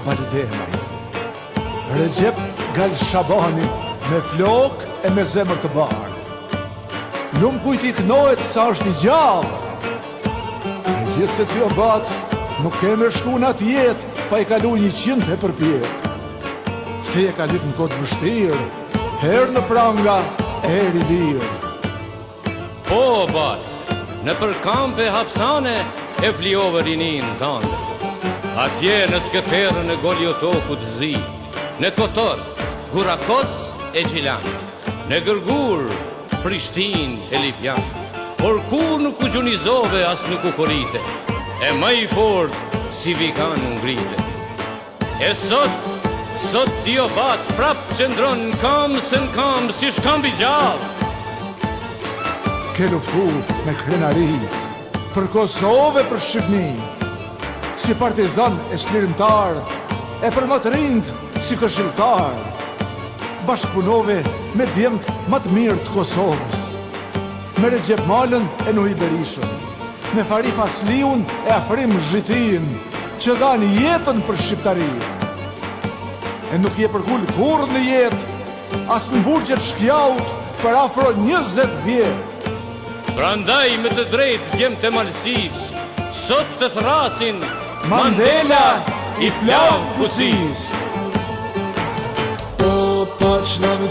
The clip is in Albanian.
Balidemaj, Recep Gal Shabani, me flok e me zemër të barë. Lumë kujt I knohet sa është I gjallë. E gjithë se t'jo bac, nuk keme shku në atë jetë, pa I kalu 100 e përpjet. Se e kalit në kodë vështirë, herë në pranga, herë I lirë. Po, bac, në për kampe hapsane e fliove rinin tande. Atje në skëterën e Goljotokut zi, në Kotor, Gurakoc e Gjilan, në Gërgur, Prishtin e Lipjan. Por kur nuk u gjunizove as nuk u korite, e më I fort si vikan u ngrite. E sot dio bac prap qëndron në kam se në kam si shkambi gjallë. Ke luftu me krenari, për Kosovë e për Shqipni, si partizan e shlirimtar, e për më të rind si këshilltar. Bashkëpunove me djemt më të mirë të Kosovës, me Recep Malën e Nuhi Berishën, me Farih Masliun e Afrim Zhitin, që dhanë jetën për shqiptarinë. E nuk je përkull kur në jetë, as në burgjet shkjaut për afro 20 vjetë. Prandaj me të drejt djemt e malsis, sot të thrasin Mandela I plav kucis. Po paç në më